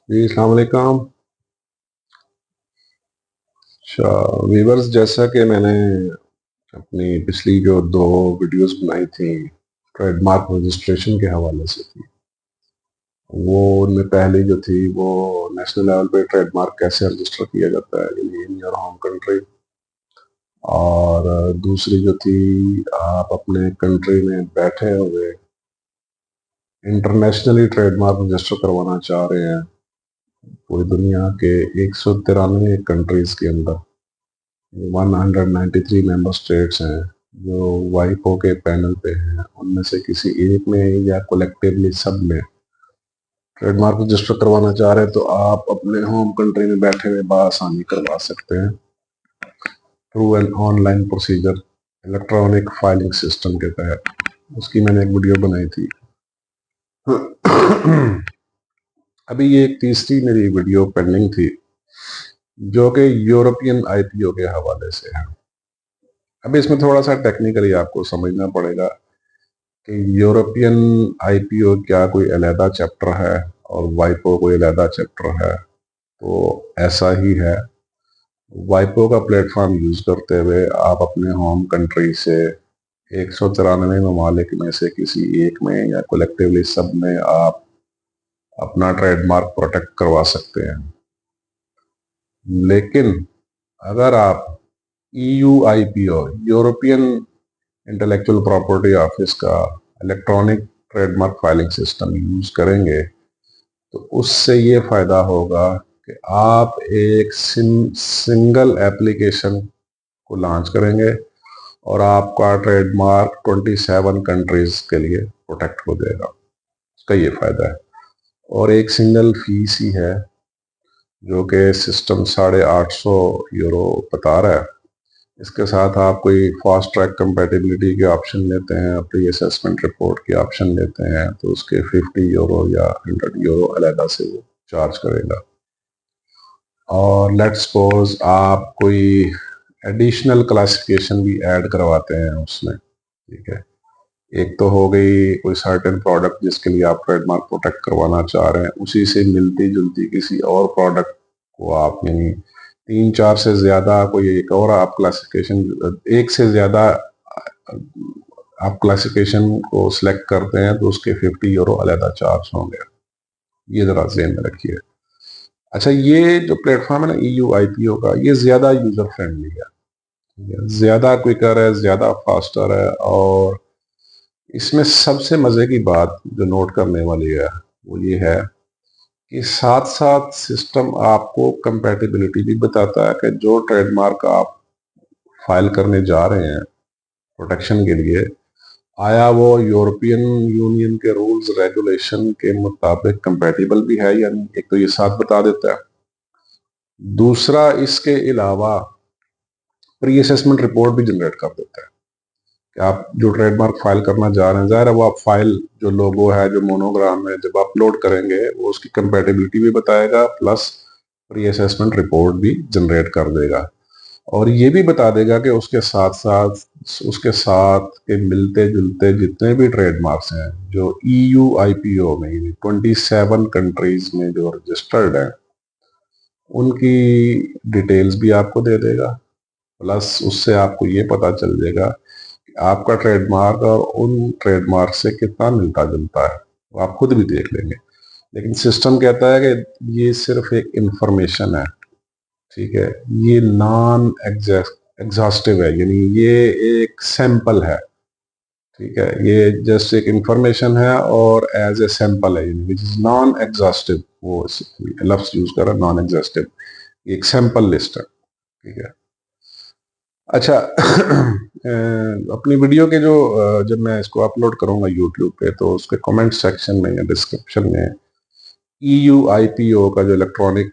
जी अस्सलाम वालेकुम। अच्छा वीवर्स, जैसा कि मैंने अपनी पिछली जो दो वीडियोस बनाई थी ट्रेडमार्क रजिस्ट्रेशन के हवाले से थी, वो उनमें पहली जो थी वो नेशनल लेवल पे ट्रेडमार्क कैसे रजिस्टर किया जाता है यानी इन योर होम कंट्री, और दूसरी जो थी आप अपने कंट्री में बैठे हुए इंटरनेशनली ट्रेडमार्क रजिस्टर करवाना चाह रहे हैं पूरी दुनिया के 193 कंट्रीज के अंदर। 193 मेंबर स्टेट्स हैं जो वाइपो के पैनल पे हैं, उनमें से किसी एक में या कलेक्टिवली सब में ट्रेडमार्क रजिस्टर करवाना चाह रहे हैं तो आप अपने होम कंट्री में बैठे हुए बआसानी करवा सकते हैं through an online procedure, electronic filing system के तहत। उसकी मैंने एक वीडियो बनाई थी। अभी ये एक तीसरी मेरी वीडियो पेंडिंग थी जो कि यूरोपियन आईपीओ के हवाले से है। अभी इसमें थोड़ा सा टेक्निकली आपको समझना पड़ेगा कि यूरोपियन आईपीओ क्या कोई अलहदा चैप्टर है और वाइपो कोई अलहदा चैप्टर है। तो ऐसा ही है। वाइपो का प्लेटफॉर्म यूज करते हुए आप अपने होम कंट्री से 193 ममालिक में से किसी एक में या कलेक्टिवली सब में आप अपना ट्रेडमार्क प्रोटेक्ट करवा सकते हैं। लेकिन अगर आप ईयूआईपीओ, यूरोपियन इंटेलेक्चुअल प्रॉपर्टी ऑफिस का electronic trademark filing system use करेंगे तो उससे ये फायदा होगा कि आप एक सिंगल एप्लीकेशन को लॉन्च करेंगे और आपका ट्रेडमार्क 27 कंट्रीज के लिए प्रोटेक्ट हो जाएगा। उसका ये फायदा है। और एक सिंगल फीस ही है जो कि सिस्टम €850 बता रहा है। इसके साथ आप कोई फास्ट ट्रैक कंपैटिबिलिटी के ऑप्शन लेते हैं, प्री असेसमेंट रिपोर्ट के ऑप्शन लेते हैं तो उसके €50 या €100 अलहदा से वो चार्ज करेगा। और लेट्स सपोज आप कोई एडिशनल क्लासिफिकेशन भी ऐड करवाते हैं उसमें, ठीक है। एक तो हो गई कोई सर्टेन प्रोडक्ट जिसके लिए आप ट्रेडमार्क प्रोटेक्ट करवाना चाह रहे हैं, उसी से मिलती जुलती किसी और प्रोडक्ट को आप यानी 3-4 से ज्यादा कोई एक और आप क्लासिफिकेशन, एक से ज्यादा आप क्लासिफिकेशन को सिलेक्ट करते हैं तो उसके €50 अलहदा चार्ज होंगे। ये जरा ध्यान में रखिए। अच्छा, ये जो प्लेटफॉर्म है ना ईयू आईपीओ का, ये ज्यादा यूजर फ्रेंडली है, ज्यादा क्विकर है, ज्यादा फास्टर है। और इसमें सबसे मजे की बात जो नोट करने वाली है वो ये है कि साथ साथ सिस्टम आपको कंपैटिबिलिटी भी बताता है कि जो ट्रेडमार्क आप फाइल करने जा रहे हैं प्रोटेक्शन के लिए, आया वो यूरोपियन यूनियन के रूल्स रेगुलेशन के मुताबिक कंपैटिबल भी है या नहीं। एक तो ये साथ बता देता है। दूसरा, इसके अलावा प्री असेसमेंट रिपोर्ट भी जनरेट कर देता है कि आप जो ट्रेडमार्क फाइल करना जा रहे हैं, ज़ाहिर है वो आप फाइल जो लोगो है, जो मोनोग्राम है, जब अपलोड करेंगे वो उसकी कंपैटिबिलिटी भी बताएगा, प्लस प्री असेसमेंट रिपोर्ट भी जनरेट कर देगा। और ये भी बता देगा कि उसके साथ साथ उसके साथ के मिलते जुलते जितने भी ट्रेडमार्क्स हैं जो ईयू आईपीओ में 27 कंट्रीज में जो रजिस्टर्ड हैं उनकी डिटेल्स भी आपको दे देगा। प्लस उससे आपको ये पता चल जाएगा कि आपका ट्रेडमार्क और उन ट्रेडमार्क से कितना मिलता जुलता है, वो आप खुद भी देख लेंगे। लेकिन सिस्टम कहता है कि ये सिर्फ एक इंफॉर्मेशन है, ठीक है, ये नॉन एग्जॉस्टिव है, यानी ये एक सैंपल है, ठीक है, ये जस्ट एक इंफॉर्मेशन है और एज ए सैंपल है, विच इज नॉन एग्जॉस्टिव। वो लफ्ज यूज कर रहा है, नॉन एग्जॉस्टिव, एक सैंपल लिस्ट है, ठीक है। अच्छा, अपनी वीडियो के जो जब मैं इसको अपलोड करूंगा यूट्यूब पे तो उसके कमेंट सेक्शन में या डिस्क्रिप्शन में ईयूआईपीओ का जो इलेक्ट्रॉनिक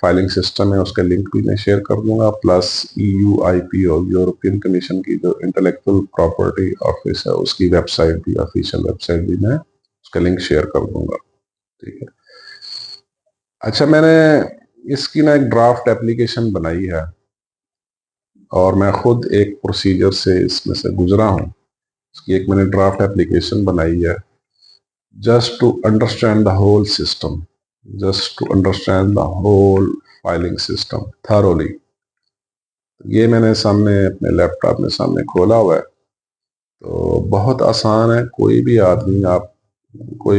फाइलिंग सिस्टम है उसका लिंक भी मैं शेयर कर दूंगा। प्लस ईयूआईपीओ, यूरोपियन कमीशन की जो इंटेलेक्चुअल प्रॉपर्टी ऑफिस है, उसकी वेबसाइट भी, ऑफिशियल वेबसाइट भी मैं उसका लिंक शेयर कर दूंगा, ठीक है। अच्छा, मैंने इसकी ना एक ड्राफ्ट एप्लीकेशन बनाई है और मैं खुद एक प्रोसीजर से इसमें से गुजरा हूँ। इसकी एक मैंने ड्राफ्ट एप्लीकेशन बनाई है just to understand the whole system. just to understand the whole filing system thoroughly. ये मैंने सामने अपने लैपटॉप में सामने खोला हुआ है, तो बहुत आसान है। कोई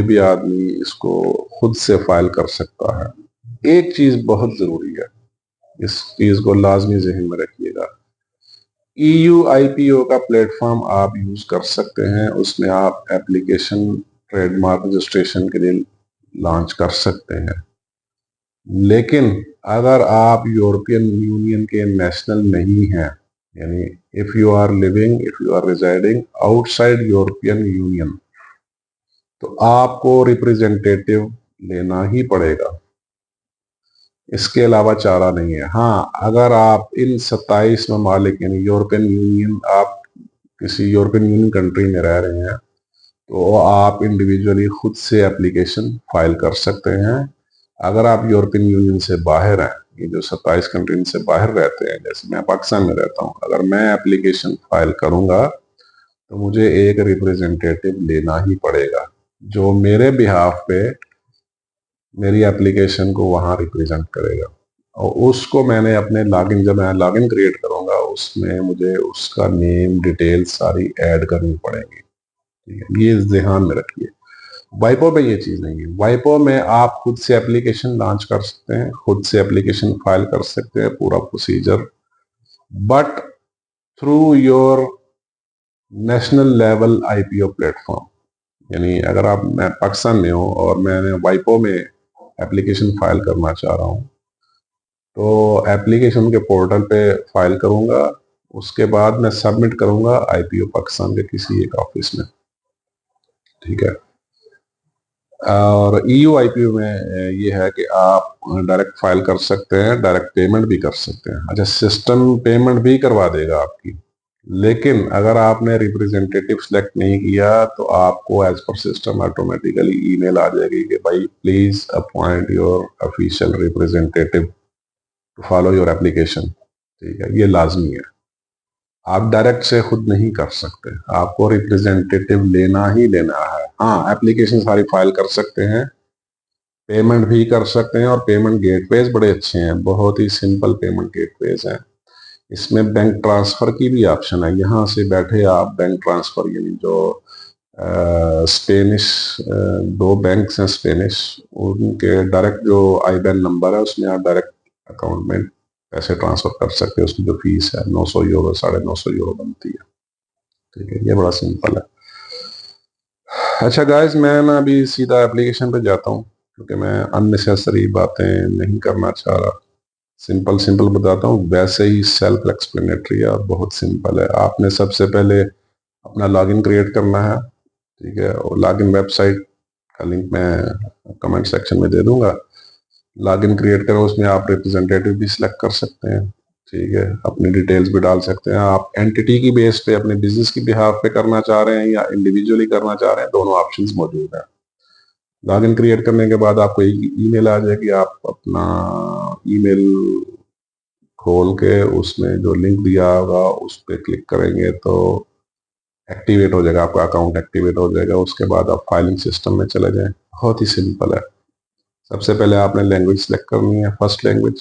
भी आदमी इसको खुद से फाइल कर सकता है। एक चीज बहुत जरूरी है, इस चीज को लाजमी जहन में रखिएगा। EUIPO का प्लेटफॉर्म आप यूज कर सकते हैं, उसमें आप एप्लीकेशन ट्रेडमार्क रजिस्ट्रेशन के लिए लॉन्च कर सकते हैं। लेकिन अगर आप यूरोपियन यूनियन के नेशनल नहीं हैं, यानी if you are residing outside European union, तो आपको रिप्रेजेंटेटिव लेना ही पड़ेगा, इसके अलावा चारा नहीं है। हाँ, अगर आप इन 27 ममालिक यानी यूरोपियन यूनियन, आप किसी यूरोपियन यूनियन कंट्री में रह रहे हैं, तो आप इंडिविजुअली खुद से एप्लीकेशन फाइल कर सकते हैं। अगर आप यूरोपियन यूनियन से बाहर हैं, ये जो 27 कंट्री से बाहर रहते हैं, जैसे मैं पाकिस्तान में रहता हूँ, अगर मैं एप्लीकेशन फाइल करूंगा तो मुझे एक रिप्रेजेंटेटिव लेना ही पड़ेगा, जो मेरे बिहाफ पे मेरी एप्लीकेशन को वहां रिप्रेजेंट करेगा। और उसको मैंने अपने लॉगिन, जब मैं लॉगिन क्रिएट करूंगा, उसमें मुझे उसका नेम डिटेल सारी ऐड करनी पड़ेगी। ठीक है, ये ध्यान में रखिए। वाइपो में ये चीज नहीं है। वाइपो में आप खुद से एप्लीकेशन लॉन्च कर सकते हैं, खुद से एप्लीकेशन फाइल कर सकते हैं, पूरा procedure, but through your national level IPO platform. यानी अगर मैं पाकिस्तान में हूँ और मैंने वाइपो में एप्लीकेशन फाइल करना चाह रहा हूँ, तो एप्लीकेशन के पोर्टल पे फाइल करूंगा, उसके बाद मैं सबमिट करूंगा IPO पाकिस्तान के किसी एक ऑफिस में। ठीक है, और EUIPO में ये है कि आप डायरेक्ट फाइल कर सकते हैं, डायरेक्ट पेमेंट भी कर सकते हैं। अच्छा, सिस्टम पेमेंट भी करवा देगा आपकी, लेकिन अगर आपने रिप्रेजेंटेटिव सेलेक्ट नहीं किया तो आपको as per system automatically email आ जाएगी कि भाई please appoint your official representative to follow your application. ठीक है, ये लाजमी है। आप डायरेक्ट से खुद नहीं कर सकते, आपको रिप्रेजेंटेटिव लेना ही लेना है। हाँ, एप्लीकेशन सारी फाइल कर सकते हैं, पेमेंट भी कर सकते हैं, और पेमेंट गेटवेज बड़े अच्छे हैं, बहुत ही सिंपल पेमेंट गेटवेज हैं। इसमें बैंक ट्रांसफर की भी ऑप्शन है, यहाँ से बैठे आप बैंक ट्रांसफर, यानी जो स्पेनिश दो बैंक्स हैं स्पेनिश, उनके डायरेक्ट जो IBAN नंबर है, उसमें आप डायरेक्ट अकाउंट में पैसे ट्रांसफर कर सकते हैं। उसकी जो फीस है 900 यूरो, 950 यूरो बनती है। ठीक है, ये बड़ा सिंपल है। अच्छा गाइस, मैं ना अभी सीधा एप्लीकेशन पे जाता हूँ, क्योंकि मैं अननेसेसरी बातें नहीं करना चाह रहा। सिंपल सिंपल बताता हूँ, वैसे ही सेल्फ एक्सप्लेनेटरी है और बहुत सिंपल है। आपने सबसे पहले अपना लॉगिन क्रिएट करना है। ठीक है, और लॉगिन वेबसाइट का लिंक मैं कमेंट सेक्शन में दे दूंगा। लॉगिन क्रिएट करो, उसमें आप रिप्रेजेंटेटिव भी सिलेक्ट कर सकते हैं। ठीक है, अपनी डिटेल्स भी डाल सकते हैं। आप एंटिटी की बेस पे अपने बिजनेस की बिहाफ पे करना चाह रहे हैं या इंडिविजुअली करना चाह रहे हैं, दोनों ऑप्शंस मौजूद हैं। लॉगिन क्रिएट करने के बाद आपको एक ईमेल आ जाएगी, आप अपना ईमेल खोल के उसमें जो लिंक दिया होगा उस पर क्लिक करेंगे तो एक्टिवेट हो जाएगा, आपका अकाउंट एक्टिवेट हो जाएगा। उसके बाद आप फाइलिंग सिस्टम में चले जाएं। बहुत ही सिंपल है। सबसे पहले आपने लैंग्वेज सेलेक्ट करनी है, फर्स्ट लैंग्वेज,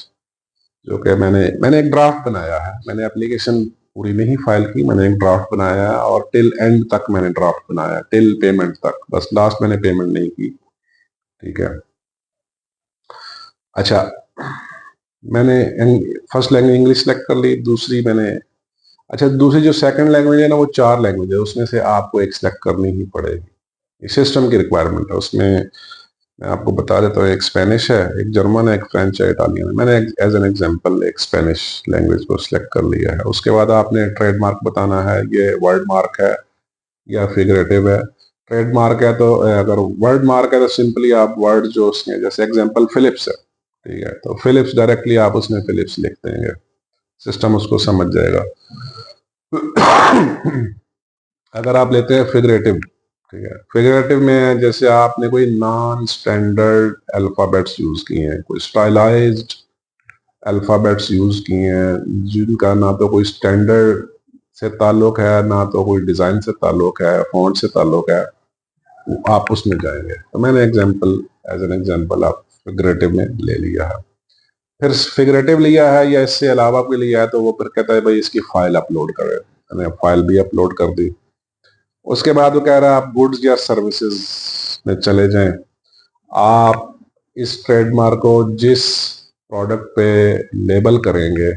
जो कि मैंने एक ड्राफ्ट बनाया है। मैंने एप्लीकेशन पूरी नहीं फाइल की, मैंने एक ड्राफ्ट बनाया है, और टिल एंड तक मैंने ड्राफ्ट बनाया, टिल पेमेंट तक, बस लास्ट मैंने पेमेंट नहीं की। ठीक है, अच्छा, मैंने फर्स्ट लैंग्वेज इंग्लिश सेलेक्ट कर ली। दूसरी मैंने, अच्छा, दूसरी जो सेकंड लैंग्वेज है ना, वो 4 लैंग्वेज है, उसमें से आपको एक सेलेक्ट करनी ही पड़ेगी। सिस्टम की रिक्वायरमेंट है। उसमें मैं आपको बता देता हूँ, एक स्पेनिश है, एक जर्मन है, एक फ्रेंच है, इटालियन है। मैंने एज एन एग्जांपल एक स्पेनिश लैंग्वेज को सिलेक्ट कर लिया है। उसके बाद आपने ट्रेडमार्क बताना है, ये वर्ड मार्क है या फिगरेटिव है। ट्रेडमार्क है तो, अगर वर्ड मार्क है तो सिंपली आप वर्ड जो उसमें, जैसे एग्जांपल फिलिप्स है, ठीक है, तो फिलिप्स डायरेक्टली आप उसमें फिलिप्स लिख देंगे, सिस्टम उसको समझ जाएगा। अगर आप लेते हैं फिगरेटिव, ठीक है, फिगरेटिव में जैसे आपने कोई नॉन स्टैंडर्ड अल्फाबेट्स यूज किए हैं, कोई स्टाइलाइज्ड अल्फाबेट्स यूज किए हैं, जिनका ना तो कोई स्टैंडर्ड से ताल्लुक है, ना तो कोई डिजाइन से ताल्लुक है, फॉन्ट से ताल्लुक है, आप उसमें जाएंगे। तो मैंने एग्जांपल, एज एन एग्जांपल आप फिगरेटिव में ले लिया है। फिर फिगरेटिव लिया है या इससे अलावा कोई लिया है तो वो फिर कहता है भाई इसकी फाइल अपलोड करें, मैंने फाइल भी अपलोड कर दी। उसके बाद वो कह रहा है आप गुड्स या सर्विसेज में चले जाएं, आप इस ट्रेडमार्क को जिस प्रोडक्ट पे लेबल करेंगे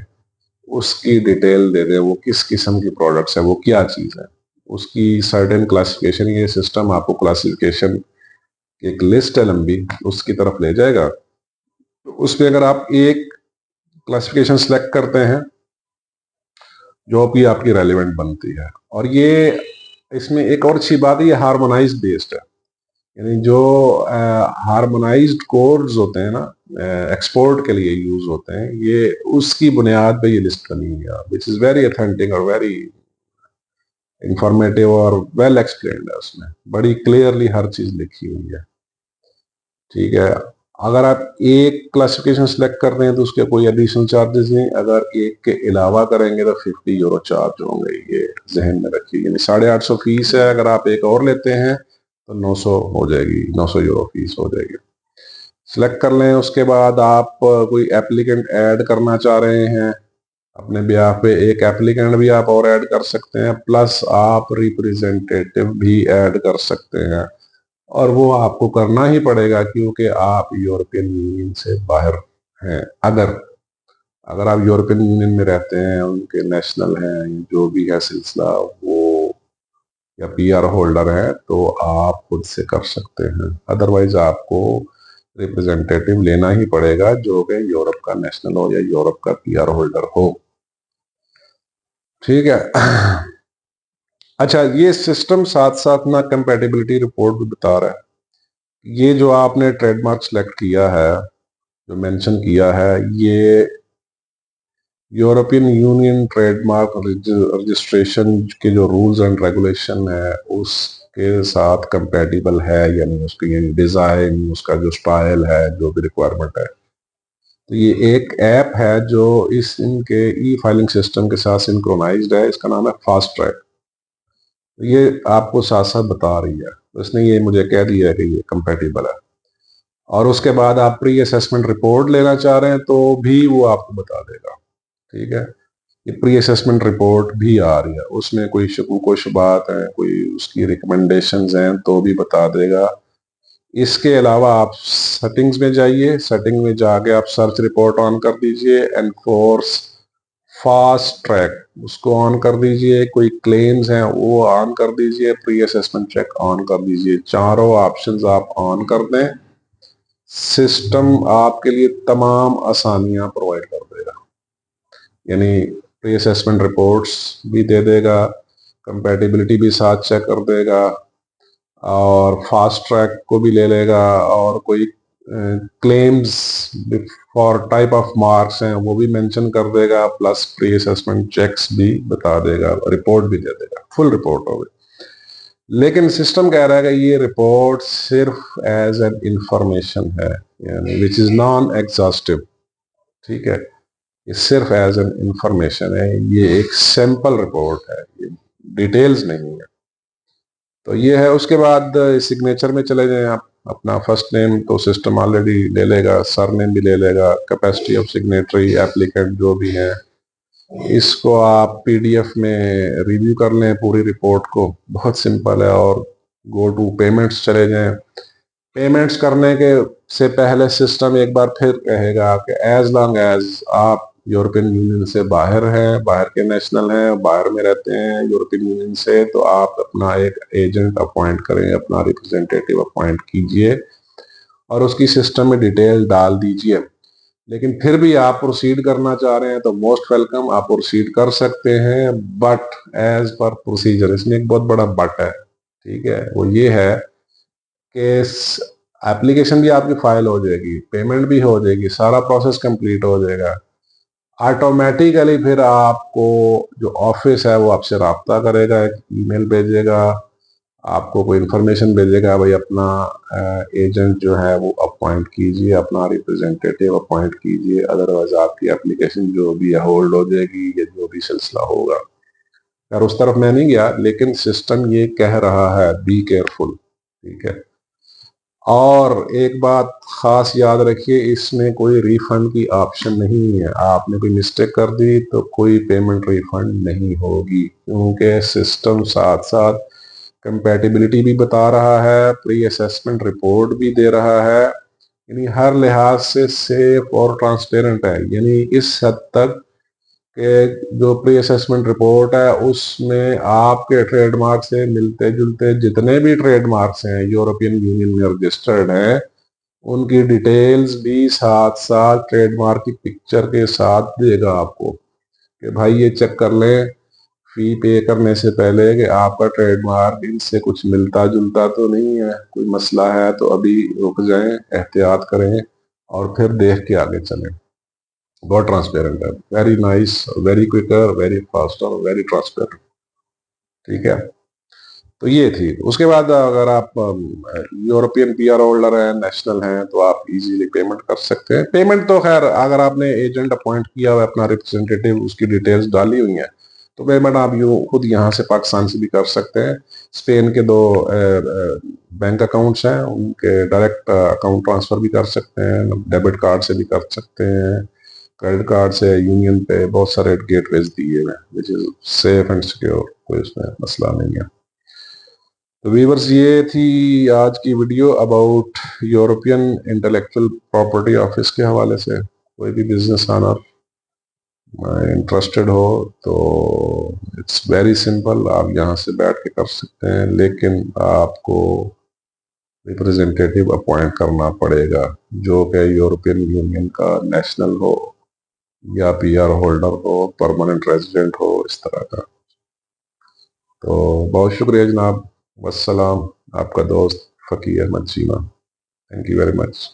उसकी डिटेल दे दें, वो किस किस्म की प्रोडक्ट्स है, वो क्या चीज़ है, उसकी सर्टेन क्लासिफिकेशन। ये सिस्टम आपको क्लासिफिकेशन की एक लिस्ट है लंबी, उसकी तरफ ले जाएगा। तो उसमें अगर आप एक क्लासिफिकेशन सेलेक्ट करते हैं जो भी आपकी रेलिवेंट बनती है, और ये इसमें एक और अच्छी बात है, ये हार्मोनाइज्ड बेस्ड है, यानी जो हार्मोनाइज्ड कोड्स होते हैं ना, एक्सपोर्ट के लिए यूज होते हैं, ये उसकी बुनियाद पे ये लिस्ट बनी हुई है, विच इज वेरी ऑथेंटिक और वेरी इंफॉर्मेटिव और वेल एक्सप्लेन्ड है। उसमें बड़ी क्लियरली हर चीज लिखी हुई है। ठीक है, अगर आप एक क्लासिफिकेशन सेलेक्ट कर रहे हैं तो उसके कोई एडिशनल चार्जेस नहीं, अगर एक के अलावा करेंगे तो 50 यूरो चार्ज होंगे, ये जहन में रखिए। यानी 850 फीस है, अगर आप एक और लेते हैं तो 900 हो जाएगी, 900 यूरो फीस हो जाएगी। सिलेक्ट कर लें, उसके बाद आप कोई एप्लीकेंट ऐड करना चाह रहे हैं अपने ब्याह पे, एक एप्लीकेंट भी आप और ऐड कर सकते हैं, प्लस आप रिप्रेजेंटेटिव भी ऐड कर सकते हैं, और वो आपको करना ही पड़ेगा क्योंकि आप यूरोपियन यूनियन से बाहर हैं। अगर अगर आप यूरोपियन यूनियन में रहते हैं, उनके नेशनल हैं, जो भी है सिलसिला, वो या पीआर होल्डर है, तो आप खुद से कर सकते हैं। अदरवाइज आपको रिप्रेजेंटेटिव लेना ही पड़ेगा जो कि यूरोप का नेशनल हो या यूरोप का पीआर होल्डर हो। ठीक है। अच्छा, ये सिस्टम साथ साथ ना कंपैटिबिलिटी रिपोर्ट भी बता रहा है। ये जो आपने ट्रेडमार्क सेलेक्ट किया है, जो मेंशन किया है, ये यूरोपियन यूनियन ट्रेडमार्क रजिस्ट्रेशन के जो रूल्स एंड रेगुलेशन है उसके साथ कंपैटिबल है, यानी उसकी डिजाइन, उसका जो स्टाइल है, जो भी रिक्वायरमेंट है। तो ये एक ऐप है जो इस इनके ई फाइलिंग सिस्टम के साथ सिंक्रोनाइज्ड है, इसका नाम है फास्ट ट्रैक। ये आपको साथ साथ बता रही है, तो इसने ये मुझे कह दिया है कि ये कंपैटिबल है। और उसके बाद आप प्री असेसमेंट रिपोर्ट लेना चाह रहे हैं तो भी वो आपको बता देगा। ठीक है, ये प्री असेसमेंट रिपोर्ट भी आ रही है, उसमें कोई कोई शुबात है, कोई उसकी रिकमेंडेशंस हैं तो भी बता देगा। इसके अलावा आप सेटिंग्स में जाइए, सेटिंग में जाके आप सर्च रिपोर्ट ऑन कर दीजिए, एनफोर्स फास्ट ट्रैक उसको ऑन कर दीजिए, कोई क्लेम्स हैं वो ऑन कर दीजिए, प्री असेसमेंट चेक ऑन कर दीजिए। चारों ऑप्शंस आप ऑन कर दें, सिस्टम आपके लिए तमाम आसानियां प्रोवाइड कर देगा। यानी प्री असेसमेंट रिपोर्ट्स भी दे देगा, कंपैटिबिलिटी भी साथ चेक कर देगा, और फास्ट ट्रैक को भी ले लेगा, और कोई claims for type of marks हैं वो भी मेंशन कर देगा, प्लस प्री असेसमेंट चेक्स भी बता देगा, रिपोर्ट भी दे देगा, फुल रिपोर्ट होगी। लेकिन सिस्टम कह रहा है कि ये रिपोर्ट सिर्फ एज एन इंफॉर्मेशन है, यानी विच इज नॉन एग्जॉस्टिव। ठीक है, ये सिर्फ एज एन इंफॉर्मेशन है, ये एक सैंपल रिपोर्ट है, ये डिटेल्स नहीं है। तो ये है। उसके बाद सिग्नेचर में चले जाएं आप, अपना फर्स्ट नेम तो सिस्टम ऑलरेडी ले लेगा, सर नेम भी ले लेगा, कैपेसिटी ऑफ सिग्नेटरी, एप्लीकेंट जो भी है, इसको आप पीडीएफ में रिव्यू कर लें पूरी रिपोर्ट को, बहुत सिंपल है। और गो टू पेमेंट्स चले जाएं। पेमेंट्स करने के से पहले सिस्टम एक बार फिर कहेगा कि एज लॉन्ग एज आप यूरोपियन यूनियन से बाहर हैं, बाहर के नेशनल हैं, बाहर में रहते हैं यूरोपियन यूनियन से, तो आप अपना एक एजेंट अपॉइंट करें, अपना रिप्रेजेंटेटिव अपॉइंट कीजिए और उसकी सिस्टम में डिटेल डाल दीजिए। लेकिन फिर भी आप प्रोसीड करना चाह रहे हैं तो मोस्ट वेलकम, आप प्रोसीड कर सकते हैं, बट एज पर प्रोसीजर। इसमें एक बहुत बड़ा बट है, ठीक है, वो ये है कि एप्लीकेशन भी आपकी फाइल हो जाएगी, पेमेंट भी हो जाएगी, सारा प्रोसेस कंप्लीट हो जाएगा, ऑटोमेटिकली फिर आपको जो ऑफिस है वो आपसे रब्ता करेगा, एक ईमेल भेजेगा, आपको कोई इन्फॉर्मेशन भेजेगा, भाई अपना एजेंट जो है वो अपॉइंट कीजिए, अपना रिप्रेजेंटेटिव अपॉइंट कीजिए, अदरवाइज आपकी एप्लीकेशन जो भी है होल्ड हो जाएगी, या जो भी सिलसिला होगा। यार उस तरफ मैं नहीं गया, लेकिन सिस्टम ये कह रहा है बी केयरफुल। ठीक है, और एक बात खास याद रखिए, इसमें कोई रिफंड की ऑप्शन नहीं है। आपने कोई मिस्टेक कर दी तो कोई पेमेंट रिफंड नहीं होगी, क्योंकि सिस्टम साथ साथ कंपैटिबिलिटी भी बता रहा है, प्री असेसमेंट रिपोर्ट भी दे रहा है, यानी हर लिहाज से सेफ और ट्रांसपेरेंट है। यानी इस हद तक कि जो प्री असेसमेंट रिपोर्ट है उसमें आपके ट्रेडमार्क से मिलते जुलते जितने भी ट्रेडमार्क्स हैं यूरोपियन यूनियन में रजिस्टर्ड हैं, उनकी डिटेल्स भी साथ साथ ट्रेडमार्क की पिक्चर के साथ देगा आपको, कि भाई ये चेक कर लें फी पे करने से पहले कि आपका ट्रेडमार्क इनसे कुछ मिलता जुलता तो नहीं है, कोई मसला है तो अभी रुक जाएं, एहतियात करें और फिर देख के आगे चलें। बहुत ट्रांसपेरेंट है, very nice, very quicker, very fast और वेरी ट्रांसपेरेंट। ठीक है, तो ये थी। उसके बाद अगर आप यूरोपियन पीआर होल्डर हैं, नेशनल हैं, तो आप इजीली पेमेंट कर सकते हैं। पेमेंट तो खैर अगर आपने एजेंट अपॉइंट किया हुआ है, अपना रिप्रेजेंटेटिव, उसकी डिटेल्स डाली हुई हैं, तो पेमेंट आप यू खुद यहाँ से पाकिस्तान से भी कर सकते हैं। स्पेन के 2 बैंक अकाउंट्स हैं, उनके डायरेक्ट अकाउंट ट्रांसफर भी कर सकते हैं, डेबिट कार्ड से भी कर सकते हैं, क्रेडिट कार्ड से, यूनियन पे बहुत सारे गेटवेज दिए हुए हैं, which is safe and secure, कोई इसमें मसला नहीं है। तो व्यूअर्स, ये थी आज की video about European intellectual property office के हवाले से। कोई भी बिजनेस ऑनर इंटरेस्टेड हो तो इट्स वेरी सिंपल, आप यहाँ से बैठ के कर सकते हैं, लेकिन आपको रिप्रेजेंटेटिव अपॉइंट करना पड़ेगा जो कि यूरोपियन यूनियन का नेशनल हो या पीआर होल्डर हो, परमानेंट रेजिडेंट हो, इस तरह का। तो बहुत शुक्रिया जनाब, वस्सलाम, आपका दोस्त Faqir Ahmad Cheema. Thank you very much.